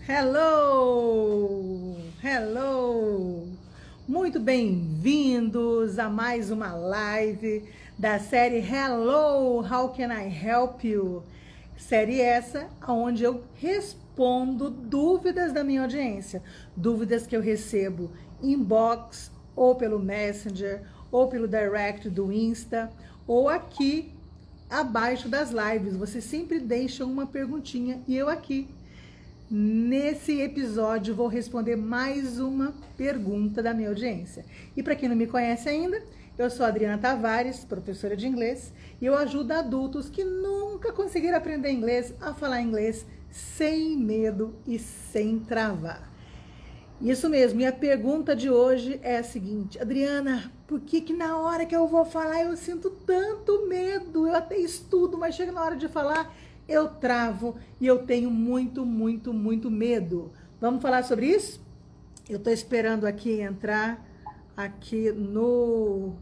Hello! Hello! Muito bem-vindos a mais uma live da série Hello, How Can I Help You? Série essa onde eu respondo dúvidas da minha audiência, dúvidas que eu recebo inbox, ou pelo Messenger, ou pelo direct do Insta, ou aqui abaixo das lives. Você sempre deixa uma perguntinha e eu aqui nesse episódio vou responder mais uma pergunta da minha audiência. E para quem não me conhece ainda, eu sou Adriana Tavares, professora de inglês, e eu ajudo adultos que nunca conseguiram aprender inglês a falar inglês sem medo e sem travar. Isso mesmo, e a pergunta de hoje é a seguinte: Adriana, por que na hora que eu vou falar eu sinto tanto medo? Eu até estudo, mas chega na hora de falar eu travo e eu tenho muito medo. Vamos falar sobre isso? Eu tô esperando aqui entrar aqui no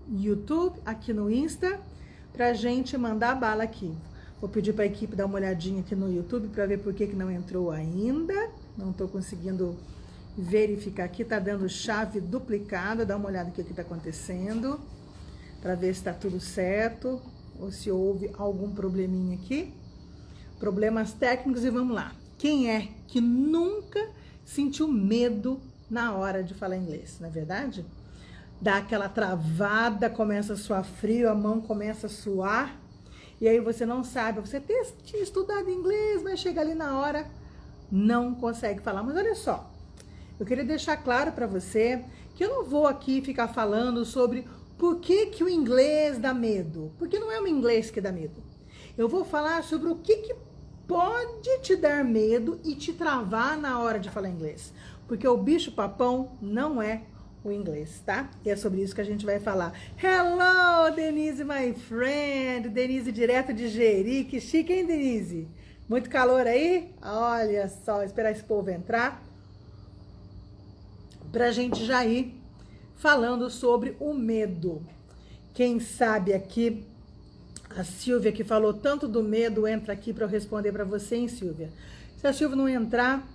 YouTube, aqui no Insta, pra gente mandar bala aqui. Vou pedir pra equipe dar uma olhadinha aqui no YouTube pra ver por que não entrou ainda. Não tô conseguindo verificar aqui, tá dando chave duplicada. Dá uma olhada aqui o que tá acontecendo, pra ver se tá tudo certo ou se houve algum probleminha aqui. Problemas técnicos. E vamos lá. Quem é que nunca sentiu medo na hora de falar inglês? Não é verdade? Dá aquela travada, começa a suar frio, a mão começa a suar, e aí você não sabe, você tinha estudado inglês, mas chega ali na hora, não consegue falar. Mas olha só, eu queria deixar claro para você que eu não vou aqui ficar falando sobre por que o inglês dá medo, porque não é o inglês que dá medo. Eu vou falar sobre o que pode te dar medo e te travar na hora de falar inglês. Porque o bicho papão não é o inglês, tá? E é sobre isso que a gente vai falar. Hello, Denise, my friend. Denise, direto de Jeri. Que chique, hein, Denise? Muito calor aí? Olha só, esperar esse povo entrar pra gente já ir falando sobre o medo. Quem sabe aqui a Silvia, que falou tanto do medo, entra aqui para eu responder para você, hein, Silvia? Se a Silvia não entrar,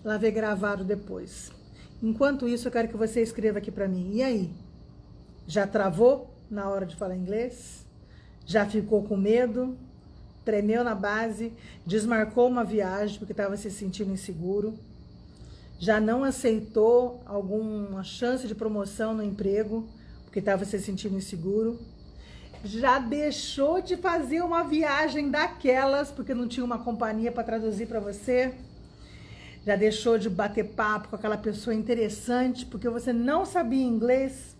ela vê gravado depois. Enquanto isso, eu quero que você escreva aqui para mim. E aí? Já travou na hora de falar inglês? Já ficou com medo? Tremeu na base? Desmarcou uma viagem porque estava se sentindo inseguro? Já não aceitou alguma chance de promoção no emprego porque estava se sentindo inseguro? Já deixou de fazer uma viagem daquelas porque não tinha uma companhia para traduzir para você? Já deixou de bater papo com aquela pessoa interessante porque você não sabia inglês?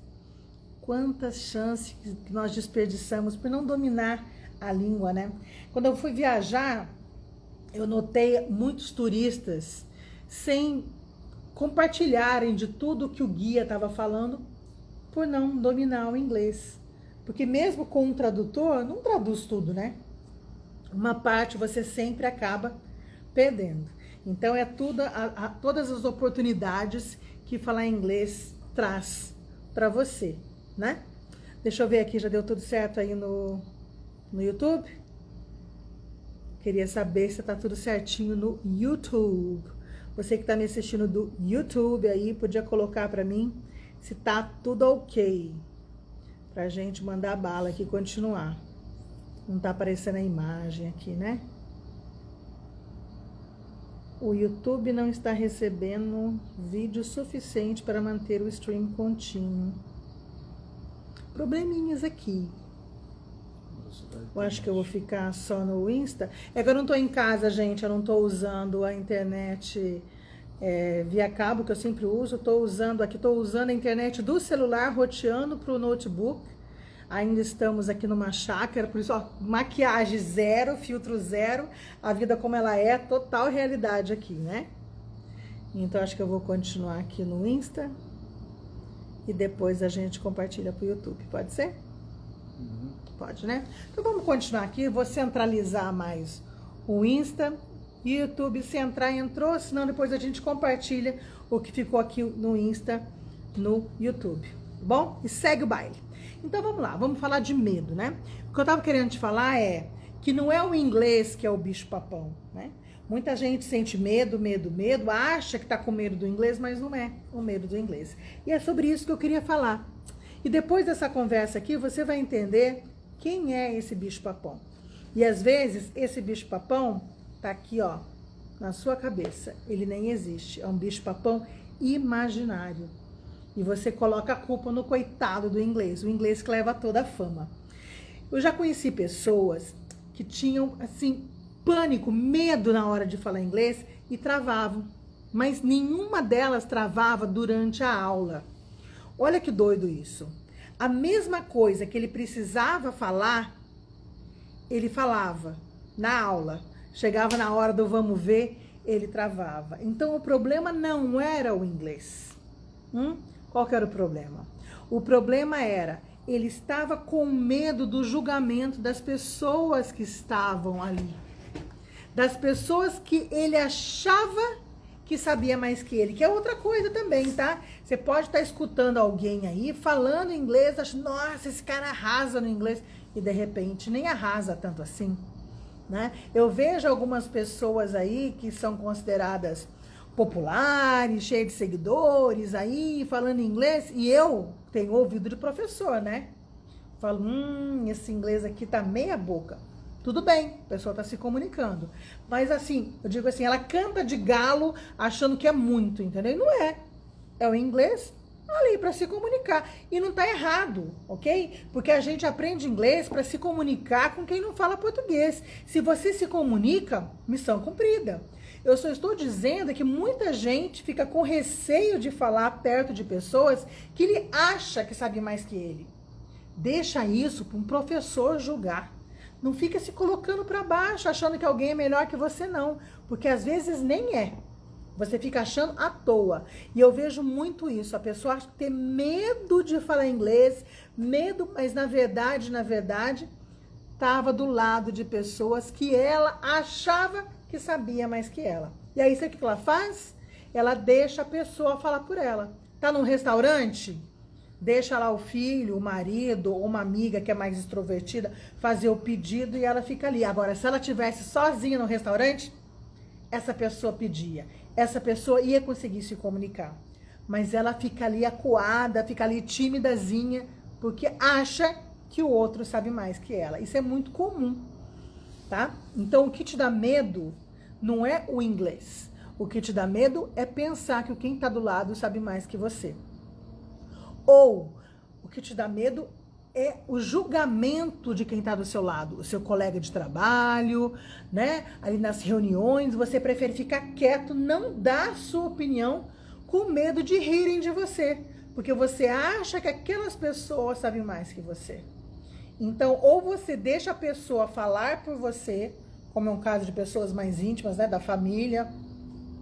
Quantas chances que nós desperdiçamos por não dominar a língua, né? Quando eu fui viajar, eu notei muitos turistas sem compartilharem de tudo que o guia estava falando por não dominar o inglês. Porque mesmo com um tradutor, não traduz tudo, né? Uma parte você sempre acaba perdendo. Então é tudo, todas as oportunidades que falar inglês traz para você, né? Deixa eu ver aqui, já deu tudo certo aí no YouTube? Queria saber se tá tudo certinho no YouTube. Você que tá me assistindo do YouTube aí, podia colocar para mim se tá tudo ok, pra gente mandar bala aqui e continuar. Não tá aparecendo a imagem aqui, né? O YouTube não está recebendo vídeo suficiente para manter o stream contínuo. Probleminhas aqui. Eu acho que eu vou ficar só no Insta. É que eu não tô em casa, gente. Eu não tô usando a internet via cabo, que eu sempre uso. Tô usando a internet do celular, roteando pro notebook. Ainda estamos aqui numa chácara, por isso, ó, maquiagem zero, filtro zero, a vida como ela é, total realidade aqui, né? Então, acho que eu vou continuar aqui no Insta e depois a gente compartilha pro YouTube, pode ser? Uhum. Pode, né? Então, vamos continuar aqui, vou centralizar mais o Insta e o YouTube. Se entrar, entrou, senão depois a gente compartilha o que ficou aqui no Insta, no YouTube, tá bom? E segue o baile. Então vamos lá, vamos falar de medo, né? O que eu tava querendo te falar é que não é o inglês que é o bicho papão, né? Muita gente sente medo, acha que está com medo do inglês, mas não é o medo do inglês. E é sobre isso que eu queria falar. E depois dessa conversa aqui, você vai entender quem é esse bicho-papão. E às vezes, esse bicho-papão tá aqui, ó, na sua cabeça. Ele nem existe. É um bicho-papão imaginário. E você coloca a culpa no coitado do inglês. O inglês que leva toda a fama. Eu já conheci pessoas que tinham, assim, pânico, medo na hora de falar inglês e travavam. Mas nenhuma delas travava durante a aula. Olha que doido isso. A mesma coisa que ele precisava falar, ele falava na aula. Chegava na hora do vamos ver, ele travava. Então o problema não era o inglês. Qual que era o problema? O problema era, ele estava com medo do julgamento das pessoas que estavam ali. Das pessoas que ele achava que sabia mais que ele, que é outra coisa também, tá? Você pode estar escutando alguém aí falando inglês, achando, nossa, esse cara arrasa no inglês, e de repente nem arrasa tanto assim, né? Eu vejo algumas pessoas aí que são consideradas populares, cheias de seguidores aí, falando inglês, e eu tenho ouvido de professor, né? Falo, esse inglês aqui tá meia boca. Tudo bem, a pessoa está se comunicando. Mas assim, eu digo assim, ela canta de galo achando que é muito, entendeu? E não é. É o inglês ali para se comunicar. E não tá errado, ok? Porque a gente aprende inglês para se comunicar com quem não fala português. Se você se comunica, missão cumprida. Eu só estou dizendo que muita gente fica com receio de falar perto de pessoas que ele acha que sabe mais que ele. Deixa isso para um professor julgar. Não fica se colocando para baixo, achando que alguém é melhor que você, não. Porque às vezes nem é. Você fica achando à toa. E eu vejo muito isso. A pessoa acha que tem medo de falar inglês, mas na verdade, estava do lado de pessoas que ela achava que sabia mais que ela. E aí, sabe o que ela faz? Ela deixa a pessoa falar por ela. Tá num restaurante? Deixa lá o filho, o marido, ou uma amiga que é mais extrovertida fazer o pedido e ela fica ali. Agora, se ela estivesse sozinha no restaurante, essa pessoa pedia. Essa pessoa ia conseguir se comunicar. Mas ela fica ali acuada, fica ali timidazinha, porque acha que o outro sabe mais que ela. Isso é muito comum, tá? Então, o que te dá medo não é o inglês. O que te dá medo é pensar que quem está do lado sabe mais que você. Ou o que te dá medo é o julgamento de quem está do seu lado, o seu colega de trabalho, né? Ali nas reuniões, você prefere ficar quieto, não dar sua opinião com medo de rirem de você, porque você acha que aquelas pessoas sabem mais que você. Então, ou você deixa a pessoa falar por você, como é um caso de pessoas mais íntimas, né? Da família,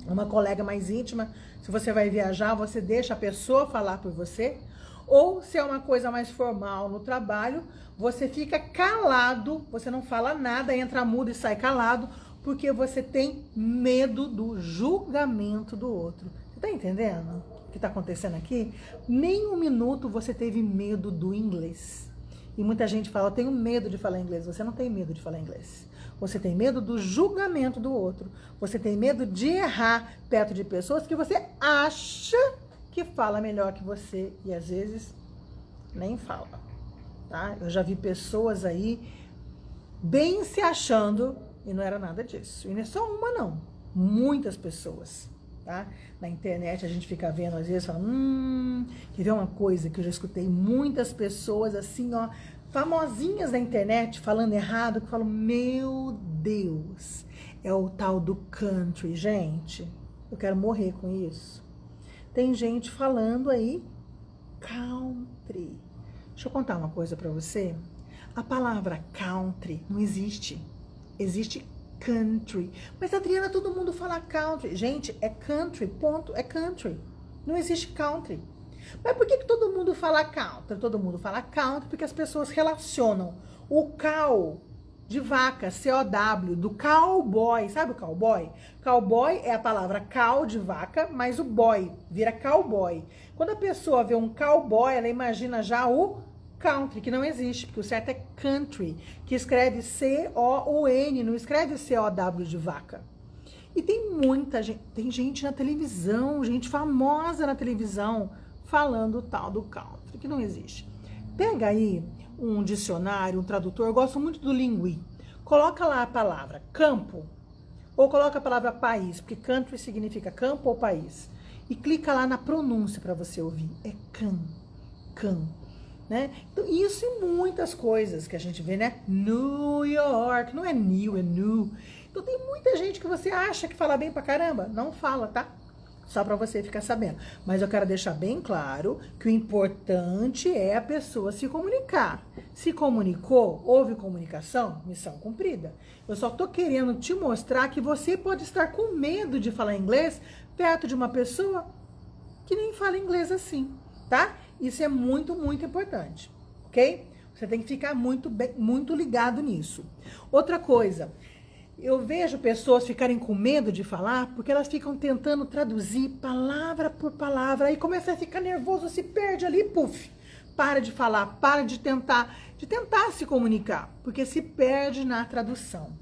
uma colega mais íntima, se você vai viajar, você deixa a pessoa falar por você. Ou se é uma coisa mais formal no trabalho, você fica calado, você não fala nada, entra mudo e sai calado, porque você tem medo do julgamento do outro. Você tá entendendo o que tá acontecendo aqui? Nem um minuto você teve medo do inglês. E muita gente fala, eu tenho medo de falar inglês. Você não tem medo de falar inglês. Você tem medo do julgamento do outro. Você tem medo de errar perto de pessoas que você acha que fala melhor que você e às vezes nem fala, tá? Eu já vi pessoas aí bem se achando e não era nada disso. E não é só uma, não. Muitas pessoas, tá? Na internet a gente fica vendo às vezes, fala, quer ver uma coisa que eu já escutei muitas pessoas assim, ó, famosinhas da internet falando errado, que falam, meu Deus, é o tal do country, gente. Eu quero morrer com isso. Tem gente falando aí country. Deixa eu contar uma coisa pra você. A palavra country não existe. Existe country. Mas, Adriana, todo mundo fala country. Gente, é country, ponto. É country. Não existe country. Mas por que todo mundo fala country? Todo mundo fala country porque as pessoas relacionam o cow de vaca, C-O-W, do cowboy. Sabe o cowboy? Cowboy é a palavra cow de vaca, mas o boy vira cowboy. Quando a pessoa vê um cowboy, ela imagina já o country, que não existe, porque o certo é country, que escreve C-O-U-N, não escreve C-O-W de vaca. E tem muita gente, tem gente na televisão, gente famosa na televisão, falando o tal do country, que não existe. Pega aí um dicionário, um tradutor, eu gosto muito do Lingui. Coloca lá a palavra campo, ou coloca a palavra país, porque country significa campo ou país. E clica lá na pronúncia para você ouvir. É can, né? Então, isso e muitas coisas que a gente vê, né? New York, não é new, é new. Então tem muita gente que você acha que fala bem pra caramba. Não fala, tá? Só para você ficar sabendo. Mas eu quero deixar bem claro que o importante é a pessoa se comunicar. Se comunicou, houve comunicação, missão cumprida. Eu só tô querendo te mostrar que você pode estar com medo de falar inglês perto de uma pessoa que nem fala inglês assim, tá? Isso é muito, muito importante, ok? Você tem que ficar muito ligado nisso. Outra coisa, eu vejo pessoas ficarem com medo de falar porque elas ficam tentando traduzir palavra por palavra, aí começa a ficar nervoso, se perde ali, puf, para de falar, para de tentar se comunicar, porque se perde na tradução,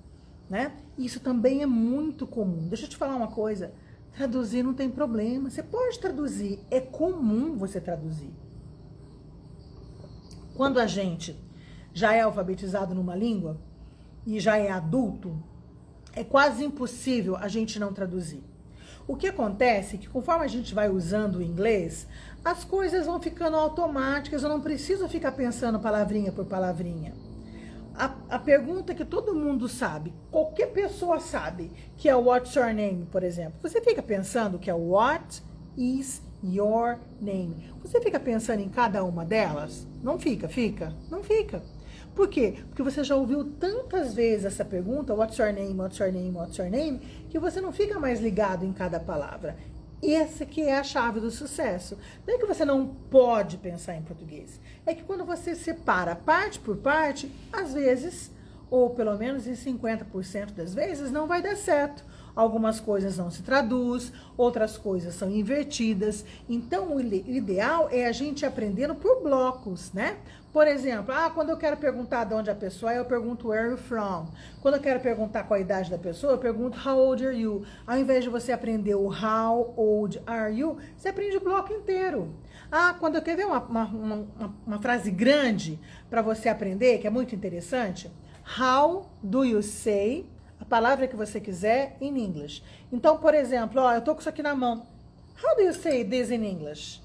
né? Isso também é muito comum. Deixa eu te falar uma coisa, traduzir não tem problema, você pode traduzir, é comum você traduzir. Quando a gente já é alfabetizado numa língua e já é adulto, é quase impossível a gente não traduzir. O que acontece é que conforme a gente vai usando o inglês, as coisas vão ficando automáticas, eu não preciso ficar pensando palavrinha por palavrinha. A pergunta que todo mundo sabe, qualquer pessoa sabe, que é o what's your name, por exemplo. Você fica pensando que é what is your name. Você fica pensando em cada uma delas? Não fica? Não fica. Por quê? Porque você já ouviu tantas vezes essa pergunta, what's your name, what's your name, what's your name, que você não fica mais ligado em cada palavra. Essa que é a chave do sucesso. Não é que você não pode pensar em português. É que quando você separa parte por parte, às vezes, ou pelo menos em 50% das vezes, não vai dar certo. Algumas coisas não se traduz, outras coisas são invertidas. Então, o ideal é a gente aprendendo por blocos, né? Por exemplo, quando eu quero perguntar de onde a pessoa é, eu pergunto where are you from? Quando eu quero perguntar qual a idade da pessoa, eu pergunto how old are you? Ao invés de você aprender o how old are you, você aprende o bloco inteiro. Quando eu quero ver uma frase grande para você aprender, que é muito interessante, how do you say a palavra que você quiser in English. Então, por exemplo, eu tô com isso aqui na mão. How do you say this in English?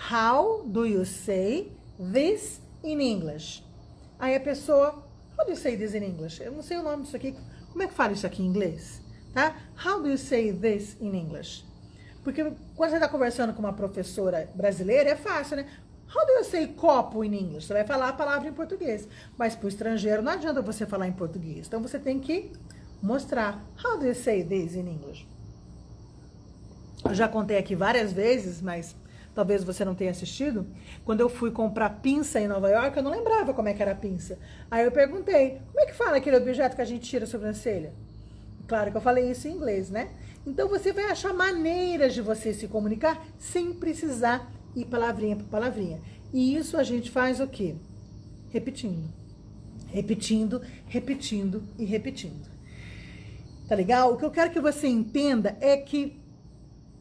How do you say this in English? Aí a pessoa, how do you say this in English? Eu não sei o nome disso aqui. Como é que fala isso aqui em inglês? Tá? How do you say this in English? Porque quando você está conversando com uma professora brasileira, é fácil, né? How do you say copo in English? Você vai falar a palavra em português. Mas para o estrangeiro não adianta você falar em português. Então você tem que mostrar. How do you say this in English? Eu já contei aqui várias vezes, mas talvez você não tenha assistido. Quando eu fui comprar pinça em Nova York, eu não lembrava como é que era a pinça. Aí eu perguntei, como é que fala aquele objeto que a gente tira a sobrancelha? Claro que eu falei isso em inglês, né? Então você vai achar maneiras de você se comunicar sem precisar ir palavrinha por palavrinha. E isso a gente faz o quê? Repetindo. Repetindo, repetindo e repetindo. Tá legal? O que eu quero que você entenda é que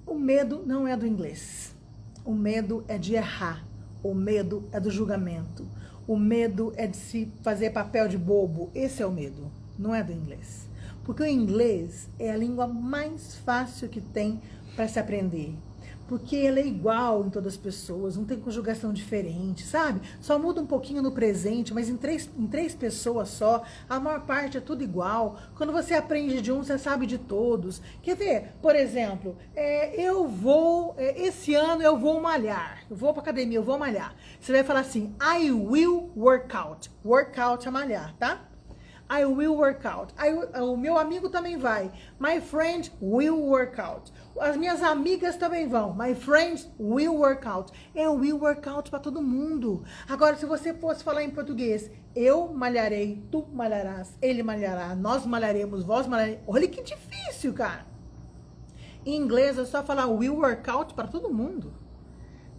o medo não é do inglês. O medo é de errar. O medo é do julgamento. O medo é de se fazer papel de bobo. Esse é o medo, não é do inglês. Porque o inglês é a língua mais fácil que tem para se aprender. Porque ela é igual em todas as pessoas, não tem conjugação diferente, sabe? Só muda um pouquinho no presente, mas em três pessoas só, a maior parte é tudo igual. Quando você aprende de um, você sabe de todos. Quer ver? Por exemplo, esse ano eu vou malhar, eu vou pra academia, eu vou malhar. Você vai falar assim, I will work out. Work out é malhar, tá? I will work out. O meu amigo também vai. My friend will work out. As minhas amigas também vão. My friends will work out. É will work out para todo mundo. Agora, se você fosse falar em português, eu malharei, tu malharás, ele malhará, nós malharemos, vós malharemos. Olha que difícil, cara. Em inglês é só falar will work out para todo mundo.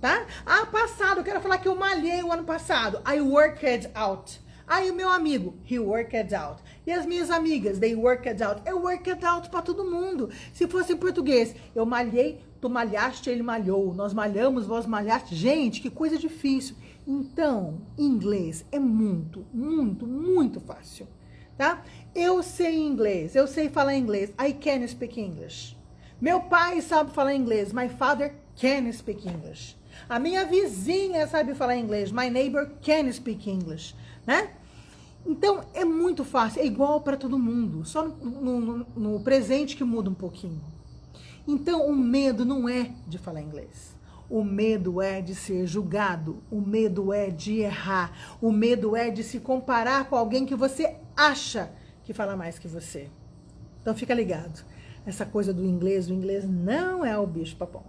Tá? Passado, eu quero falar que eu malhei o ano passado. I worked out. Aí o meu amigo, he worked out. E as minhas amigas, they work it out. Eu work it out para todo mundo. Se fosse em português, eu malhei, tu malhaste, ele malhou. Nós malhamos, vós malhaste. Gente, que coisa difícil. Então, inglês é muito, muito, muito fácil, tá? Eu sei inglês, eu sei falar inglês. I can speak English. Meu pai sabe falar inglês. My father can speak English. A minha vizinha sabe falar inglês. My neighbor can speak English, né? Então, é muito fácil, é igual para todo mundo, só no presente que muda um pouquinho. Então, o medo não é de falar inglês. O medo é de ser julgado, o medo é de errar, o medo é de se comparar com alguém que você acha que fala mais que você. Então, fica ligado. Essa coisa do inglês não é o bicho-papão.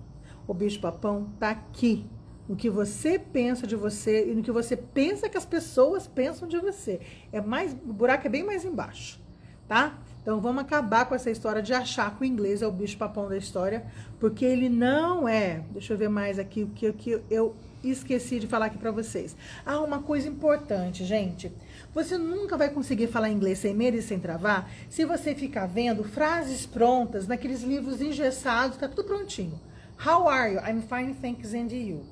O bicho-papão tá aqui. No que você pensa de você e no que você pensa que as pessoas pensam de você. O buraco é bem mais embaixo, tá? Então vamos acabar com essa história de achar que o inglês é o bicho-papão da história, porque ele não é. Deixa eu ver mais aqui o que eu esqueci de falar aqui pra vocês. Ah, uma coisa importante, gente. Você nunca vai conseguir falar inglês sem medo e sem travar se você ficar vendo frases prontas naqueles livros engessados, tá tudo prontinho. How are you? I'm fine, thanks, and you.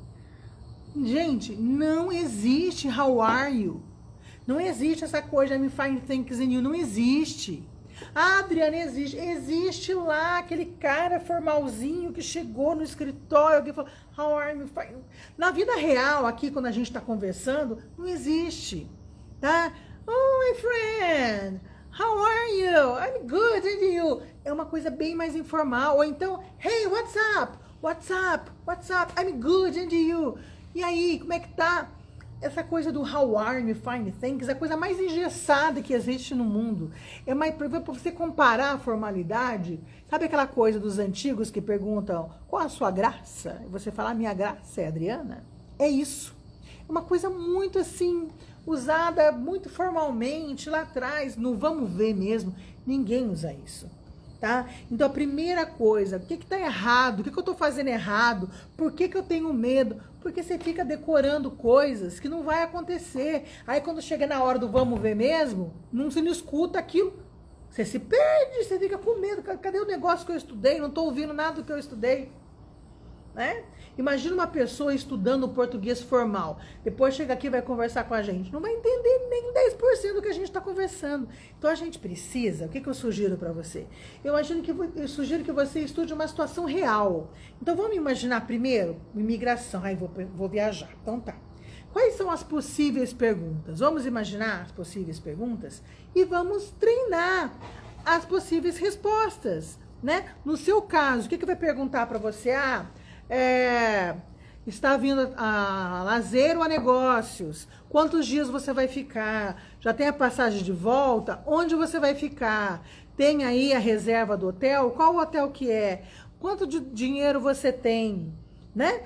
Gente, não existe how are you. Não existe essa coisa I'm fine, thanks, and you. Não existe. Ah, Adriana, existe. Existe lá aquele cara formalzinho que chegou no escritório, alguém falou, how are you? Fine. Na vida real, aqui, quando a gente está conversando, não existe. Tá? Oh, my friend, how are you? I'm good, and you? É uma coisa bem mais informal. Ou então, hey, what's up? What's up? What's up? I'm good, and you? E aí, como é que tá? Essa coisa do how are you, fine, thanks, é a coisa mais engessada que existe no mundo. É mais para você comparar a formalidade. Sabe aquela coisa dos antigos que perguntam qual a sua graça? E você fala, minha graça é Adriana? É isso. É uma coisa muito assim, usada muito formalmente lá atrás, no vamos ver mesmo. Ninguém usa isso. Tá? Então a primeira coisa, o que está errado? O que eu estou fazendo errado? Por que eu tenho medo? Porque você fica decorando coisas que não vai acontecer. Aí quando chega na hora do vamos ver mesmo, você não escuta aquilo. Você se perde, você fica com medo. Cadê o negócio que eu estudei? Não estou ouvindo nada do que eu estudei. Né? Imagina uma pessoa estudando português formal, depois chega aqui e vai conversar com a gente, não vai entender nem 10% do que a gente está conversando. Então a gente precisa, o que eu sugiro para você? Eu sugiro que você estude uma situação real. Então vamos imaginar primeiro, imigração, aí vou viajar, então tá. Quais são as possíveis perguntas? Vamos imaginar as possíveis perguntas e vamos treinar as possíveis respostas, né? No seu caso, o que vai perguntar para você? Está vindo a lazer ou a negócios? Quantos dias você vai ficar? Já tem a passagem de volta? Onde você vai ficar? Tem aí a reserva do hotel? Qual hotel que é? Quanto de dinheiro você tem? Né?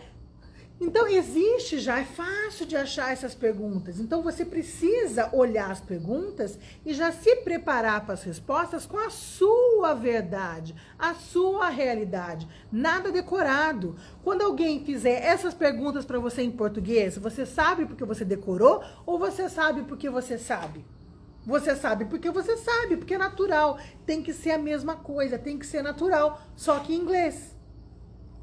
Então, existe já, é fácil de achar essas perguntas. Então, você precisa olhar as perguntas e já se preparar para as respostas com a sua verdade, a sua realidade. Nada decorado. Quando alguém fizer essas perguntas para você em português, você sabe porque você decorou ou você sabe porque você sabe? Você sabe porque você sabe, porque é natural. Tem que ser a mesma coisa, tem que ser natural, só que em inglês.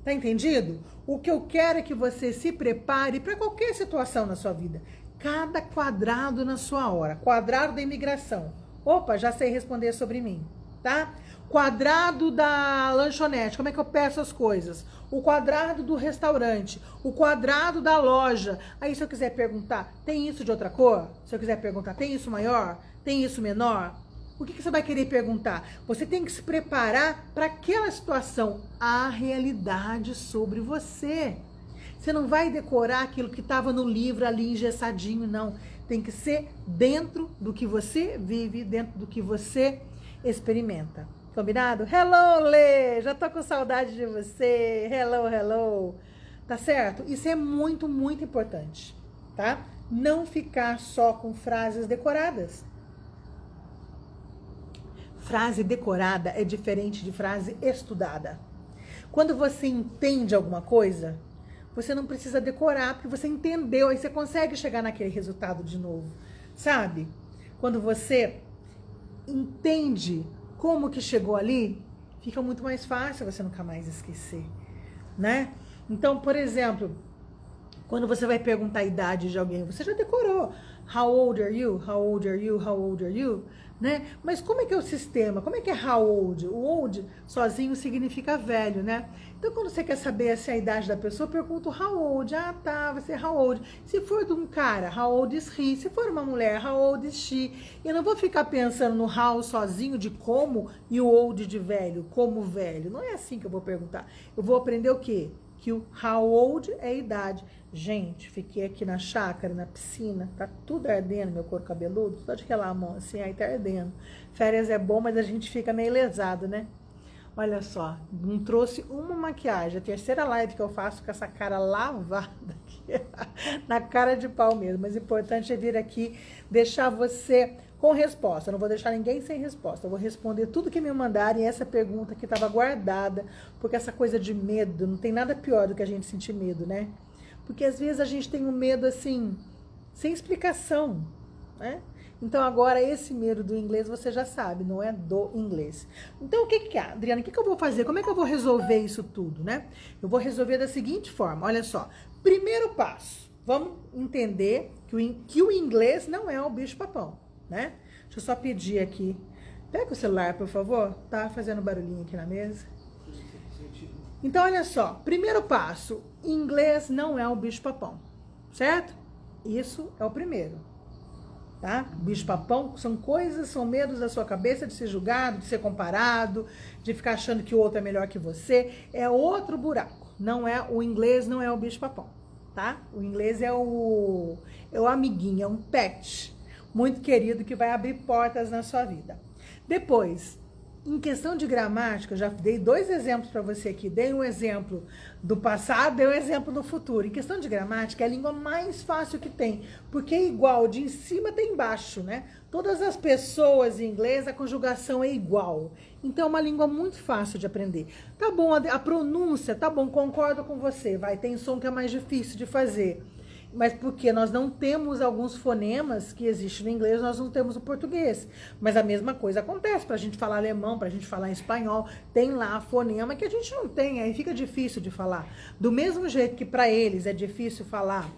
Tá entendido? O que eu quero é que você se prepare para qualquer situação na sua vida. Cada quadrado na sua hora. Quadrado da imigração. Opa, já sei responder sobre mim, tá? Quadrado da lanchonete, como é que eu peço as coisas? O quadrado do restaurante, o quadrado da loja. Aí se eu quiser perguntar, tem isso de outra cor? Se eu quiser perguntar, tem isso maior? Tem isso menor? O que você vai querer perguntar? Você tem que se preparar para aquela situação, a realidade sobre você. Você não vai decorar aquilo que estava no livro ali engessadinho, não. Tem que ser dentro do que você vive, dentro do que você experimenta. Combinado? Hello, Lê! Já tô com saudade de você. Hello, hello. Tá certo? Isso é muito, muito importante, tá? Não ficar só com frases decoradas. Frase decorada é diferente de frase estudada. Quando você entende alguma coisa, você não precisa decorar, porque você entendeu, aí você consegue chegar naquele resultado de novo, sabe? Quando você entende como que chegou ali, fica muito mais fácil você nunca mais esquecer, né? Então, por exemplo, quando você vai perguntar a idade de alguém, você já decorou. How old are you? How old are you? How old are you? Né? Mas como é que é o sistema? Como é que é how old? O old sozinho significa velho, né? Então, quando você quer saber se é a idade da pessoa, pergunta how old. Ah, tá, vai ser how old. Se for de um cara, how old is he? Se for uma mulher, how old is she? Eu não vou ficar pensando no how sozinho de como e o old de velho, como velho. Não é assim que eu vou perguntar. Eu vou aprender o quê? Que o how old é a idade. Gente, fiquei aqui na chácara, na piscina, tá tudo ardendo, meu couro cabeludo, só de aquela mão assim, aí tá ardendo. Férias é bom, mas a gente fica meio lesado, né? Olha só, não trouxe uma maquiagem, a terceira live que eu faço com essa cara lavada aqui, na cara de pau mesmo, mas o importante é vir aqui, deixar você com resposta, eu não vou deixar ninguém sem resposta, eu vou responder tudo que me mandarem, essa pergunta que estava guardada, porque essa coisa de medo, não tem nada pior do que a gente sentir medo, né? Porque às vezes a gente tem um medo assim, sem explicação, né? Então agora esse medo do inglês você já sabe, não é do inglês. Então o que é, Adriana, o que eu vou fazer? Como é que eu vou resolver isso tudo, né? Eu vou resolver da seguinte forma, olha só. Primeiro passo, vamos entender que o inglês não é o bicho-papão, né? Deixa eu só pedir aqui. Pega o celular, por favor. Tá fazendo barulhinho aqui na mesa. Então, olha só. Primeiro passo. Inglês não é o bicho-papão. Certo? Isso é o primeiro. Tá? Bicho-papão são coisas, são medos da sua cabeça de ser julgado, de ser comparado, de ficar achando que o outro é melhor que você. É outro buraco. Não é, o inglês não é o bicho-papão. Tá? O inglês é o amiguinho, é um pet muito querido que vai abrir portas na sua vida. Depois, em questão de gramática, eu já dei 2 exemplos para você aqui. Dei um exemplo do passado, dei um exemplo do futuro. Em questão de gramática, é a língua mais fácil que tem, porque é igual, de em cima até embaixo, né? Todas as pessoas em inglês, a conjugação é igual. Então, é uma língua muito fácil de aprender. Tá bom, a pronúncia, tá bom, concordo com você. Vai, tem som que é mais difícil de fazer. Mas porque nós não temos alguns fonemas que existem no inglês, nós não temos no português. Mas a mesma coisa acontece para a gente falar alemão, para a gente falar espanhol. Tem lá fonema que a gente não tem, aí fica difícil de falar. Do mesmo jeito que para eles é difícil falar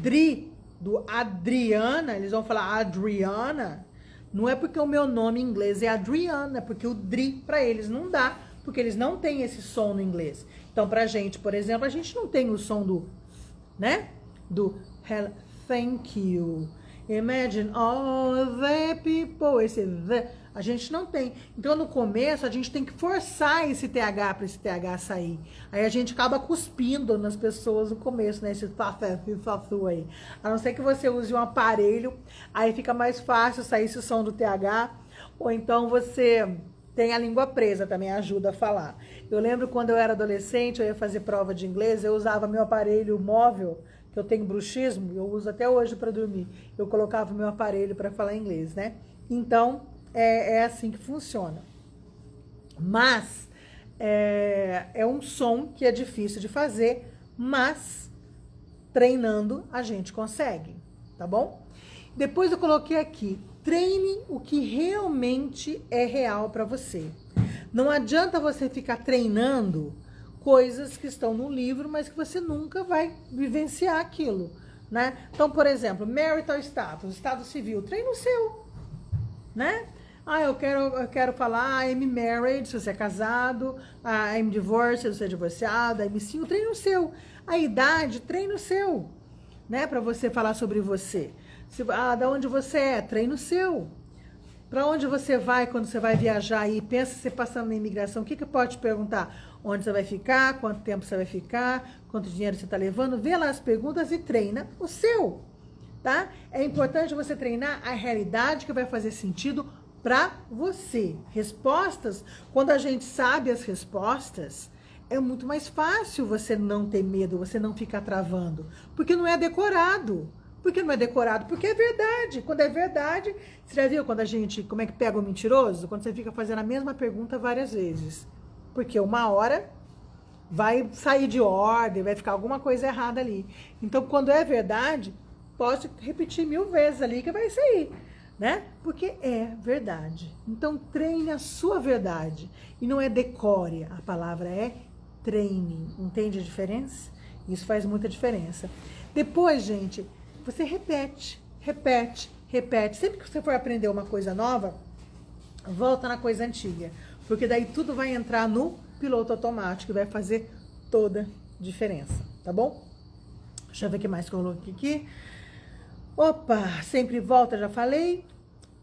Dri, do Adriana, eles vão falar Adriana. Não é porque o meu nome em inglês é Adriana, é porque o Dri para eles não dá, porque eles não têm esse som no inglês. Então, pra gente, por exemplo, a gente não tem o som do, né? Do hello, thank you. Imagine all the people. Esse the, a gente não tem. Então, no começo, a gente tem que forçar esse TH para esse TH sair. Aí a gente acaba cuspindo nas pessoas no começo, né? Esse fafu aí. A não ser que você use um aparelho, aí fica mais fácil sair esse som do TH. Ou então você tem a língua presa, também ajuda a falar. Eu lembro quando eu era adolescente, eu ia fazer prova de inglês, eu usava meu aparelho móvel, que eu tenho bruxismo, eu uso até hoje para dormir. Eu colocava o meu aparelho para falar inglês, né? Então, é assim que funciona. Mas, é um som que é difícil de fazer, mas treinando a gente consegue, tá bom? Depois eu coloquei aqui, treine o que realmente é real para você. Não adianta você ficar treinando coisas que estão no livro, mas que você nunca vai vivenciar aquilo, né? Então, por exemplo, marital status, estado civil, treina o seu, né? Ah, eu quero falar I'm married, se você é casado, I'm divorced, se você é divorciado, I'm single, treina o seu. A idade, treina o seu, né? Para você falar sobre você. Da onde você é, treina o seu. Para onde você vai quando você vai viajar aí? Pensa você passando na imigração, o que pode te perguntar? Onde você vai ficar, quanto tempo você vai ficar, quanto dinheiro você está levando? Vê lá as perguntas e treina o seu, tá? É importante você treinar a realidade que vai fazer sentido para você. Respostas, quando a gente sabe as respostas, é muito mais fácil você não ter medo, você não ficar travando, porque não é decorado. Por que não é decorado? Porque é verdade. Quando é verdade, você já viu quando a gente, como é que pega o mentiroso? Quando você fica fazendo a mesma pergunta várias vezes. Porque uma hora vai sair de ordem, vai ficar alguma coisa errada ali. Então, quando é verdade, pode repetir 1000 vezes ali que vai sair. né? Porque é verdade. Então treine a sua verdade. E não é decore, a palavra é treine. Entende a diferença? Isso faz muita diferença. Depois, gente, você repete, repete, repete. Sempre que você for aprender uma coisa nova, volta na coisa antiga. Porque daí tudo vai entrar no piloto automático e vai fazer toda a diferença, tá bom? Deixa eu ver o que mais que eu coloquei aqui. Opa, sempre volta, já falei.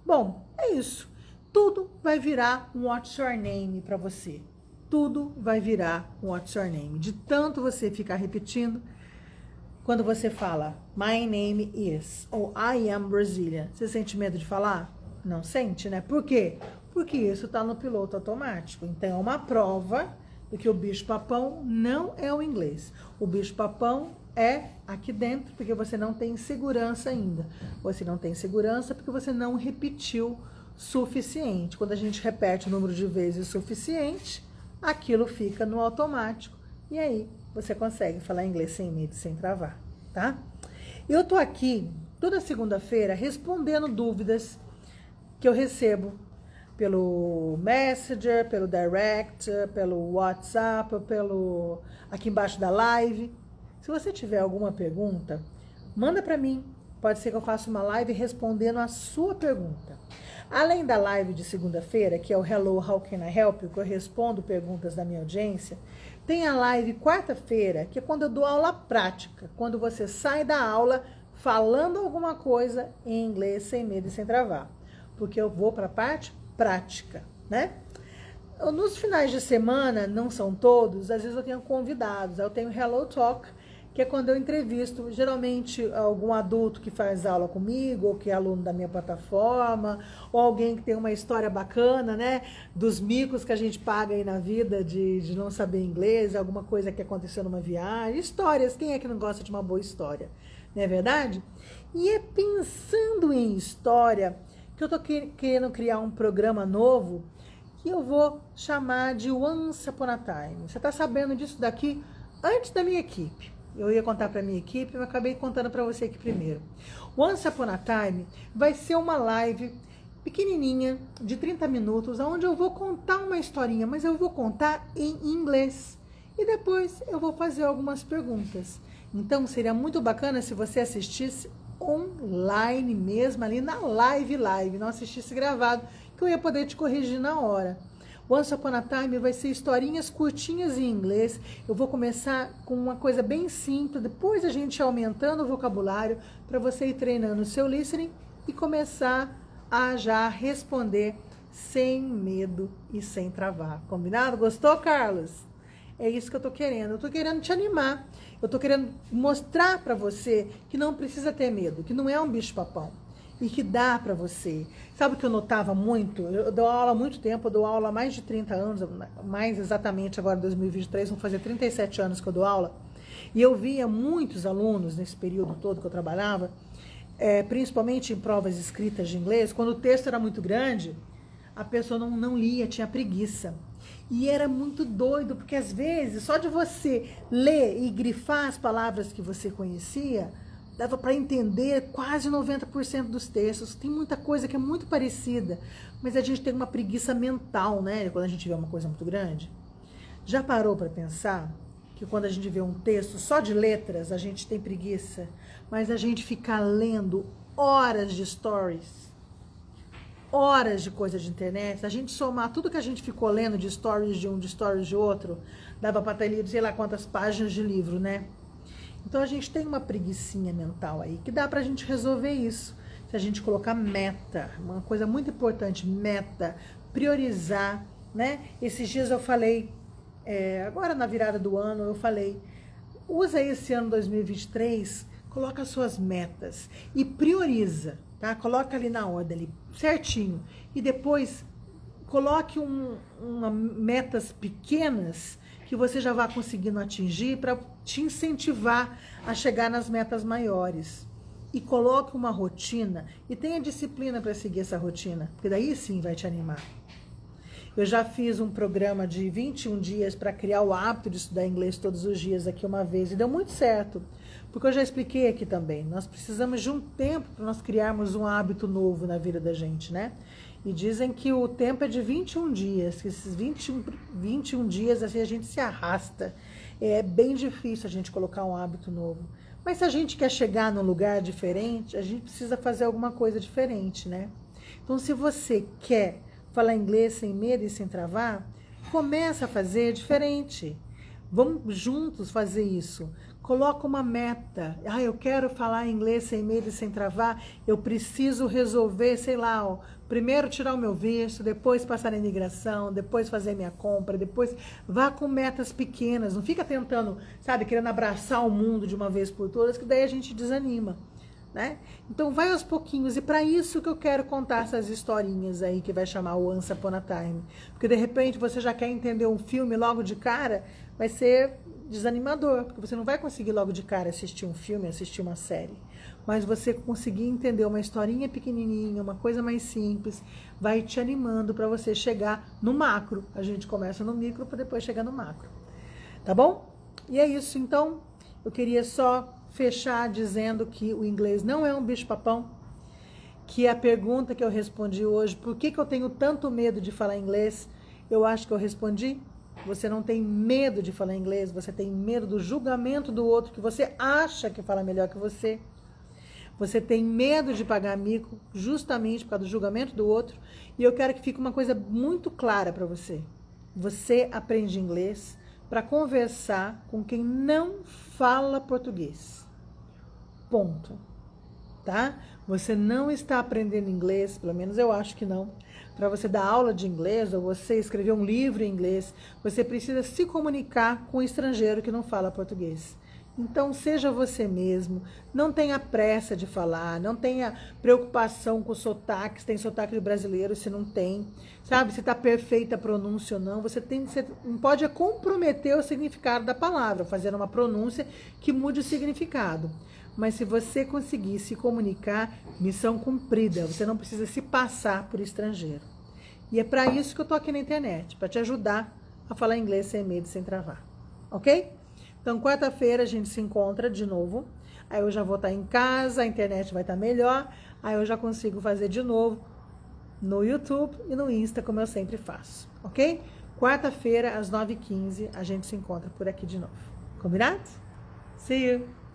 Bom, é isso. Tudo vai virar um What's Your Name para você. Tudo vai virar um What's Your Name. De tanto você ficar repetindo, quando você fala My name is ou I am Brazilian, você sente medo de falar? Não sente, né? Por quê? Porque isso está no piloto automático. Então, é uma prova de que o bicho-papão não é o inglês. O bicho-papão é aqui dentro, porque você não tem segurança ainda. Você não tem segurança porque você não repetiu suficiente. Quando a gente repete o número de vezes suficiente, aquilo fica no automático. E aí, você consegue falar inglês sem medo, sem travar, tá? Eu tô aqui toda segunda-feira respondendo dúvidas que eu recebo pelo Messenger, pelo Direct, pelo WhatsApp, pelo aqui embaixo da live. Se você tiver alguma pergunta, manda para mim. Pode ser que eu faça uma live respondendo a sua pergunta. Além da live de segunda-feira, que é o Hello, How Can I Help You, que eu respondo perguntas da minha audiência, tem a live quarta-feira, que é quando eu dou aula prática, quando você sai da aula falando alguma coisa em inglês sem medo e sem travar. Porque eu vou para a parte prática, né? Nos finais de semana, não são todos, às vezes eu tenho convidados. Eu tenho Hello Talk, que é quando eu entrevisto, geralmente, algum adulto que faz aula comigo, ou que é aluno da minha plataforma, ou alguém que tem uma história bacana, né? Dos micos que a gente paga aí na vida de não saber inglês, alguma coisa que aconteceu numa viagem. Histórias, quem é que não gosta de uma boa história? Não é verdade? E é pensando em história que eu tô querendo criar um programa novo que eu vou chamar de Once Upon a Time. Você tá sabendo disso daqui antes da minha equipe. Eu ia contar para minha equipe, mas acabei contando para você aqui primeiro. Once Upon a Time vai ser uma live pequenininha, de 30 minutos, onde eu vou contar uma historinha, mas eu vou contar em inglês. E depois eu vou fazer algumas perguntas. Então, seria muito bacana se você assistisse online mesmo, ali na live, não assistisse gravado, que eu ia poder te corrigir na hora. Once Upon a Time vai ser historinhas curtinhas em inglês. Eu vou começar com uma coisa bem simples, depois a gente aumentando o vocabulário para você ir treinando o seu listening e começar a já responder sem medo e sem travar. Combinado? Gostou, Carlos? É isso que eu tô querendo. Eu tô querendo te animar. Eu tô querendo mostrar para você que não precisa ter medo, que não é um bicho-papão. E que dá para você. Sabe o que eu notava muito? Eu dou aula há muito tempo, eu dou aula há mais de 30 anos, mais exatamente agora em 2023, vão fazer 37 anos que eu dou aula. E eu via muitos alunos nesse período todo que eu trabalhava, principalmente em provas escritas de inglês, quando o texto era muito grande, a pessoa não lia, tinha preguiça. E era muito doido, porque às vezes, só de você ler e grifar as palavras que você conhecia, dava para entender quase 90% dos textos. Tem muita coisa que é muito parecida, mas a gente tem uma preguiça mental, né? Quando a gente vê uma coisa muito grande. Já parou para pensar que quando a gente vê um texto só de letras, a gente tem preguiça, mas a gente fica lendo horas de stories, horas de coisa de internet, a gente somar tudo que a gente ficou lendo de stories de um, de stories de outro, dava para ter lido sei lá quantas páginas de livro, né? Então, a gente tem uma preguicinha mental aí, que dá pra gente resolver isso. Se a gente colocar meta, uma coisa muito importante, meta, priorizar, né? Esses dias eu falei, agora na virada do ano, eu falei, usa esse ano 2023, coloca as suas metas e prioriza, tá? Coloca ali na ordem, ali, certinho. E depois, coloque metas pequenas que você já vai conseguindo atingir para te incentivar a chegar nas metas maiores. E coloque uma rotina e tenha disciplina para seguir essa rotina, porque daí sim vai te animar. Eu já fiz um programa de 21 dias para criar o hábito de estudar inglês todos os dias aqui uma vez e deu muito certo, Porque eu já expliquei aqui também, nós precisamos de um tempo para nós criarmos um hábito novo na vida da gente, né? E dizem que o tempo é de 21 dias, que esses 21 dias assim, a gente se arrasta. É bem difícil a gente colocar um hábito novo. Mas se a gente quer chegar num lugar diferente, a gente precisa fazer alguma coisa diferente, né? Então, se você quer falar inglês sem medo e sem travar, começa a fazer diferente. Vamos juntos fazer isso. Coloca uma meta. Eu quero falar inglês sem medo e sem travar. Eu preciso resolver, sei lá, ó, primeiro tirar o meu visto, depois passar na imigração, depois fazer minha compra, depois vá com metas pequenas. Não fica tentando, sabe, querendo abraçar o mundo de uma vez por todas, que daí a gente desanima, né? Então vai aos pouquinhos. E para isso que eu quero contar essas historinhas aí que vai chamar o Once Upon a Time. Porque de repente você já quer entender um filme logo de cara, vai ser desanimador, porque você não vai conseguir logo de cara assistir um filme, assistir uma série. Mas você conseguir entender uma historinha pequenininha, uma coisa mais simples, vai te animando para você chegar no macro. A gente começa no micro para depois chegar no macro. Tá bom? E é isso. Então, eu queria só fechar dizendo que o inglês não é um bicho-papão, que a pergunta que eu respondi hoje, por que eu tenho tanto medo de falar inglês, eu acho que eu respondi. Você não tem medo de falar inglês, você tem medo do julgamento do outro, que você acha que fala melhor que você. Você tem medo de pagar mico, justamente por causa do julgamento do outro. E eu quero que fique uma coisa muito clara para você. Você aprende inglês para conversar com quem não fala português. Ponto. Tá? Você não está aprendendo inglês, pelo menos eu acho que não, para você dar aula de inglês ou você escrever um livro em inglês. Você precisa se comunicar com um estrangeiro que não fala português. Então, seja você mesmo, não tenha pressa de falar, não tenha preocupação com sotaque, se tem sotaque de brasileiro, se não tem, sabe? Se está perfeita a pronúncia ou não. Você não pode comprometer o significado da palavra, fazer uma pronúncia que mude o significado. Mas se você conseguir se comunicar, missão cumprida, você não precisa se passar por estrangeiro. E é para isso que eu tô aqui na internet, para te ajudar a falar inglês sem medo e sem travar, ok? Então, quarta-feira a gente se encontra de novo, aí eu já vou estar em casa, a internet vai estar melhor, aí eu já consigo fazer de novo no YouTube e no Insta, como eu sempre faço, ok? Quarta-feira, às 9h15, a gente se encontra por aqui de novo. Combinado? See you!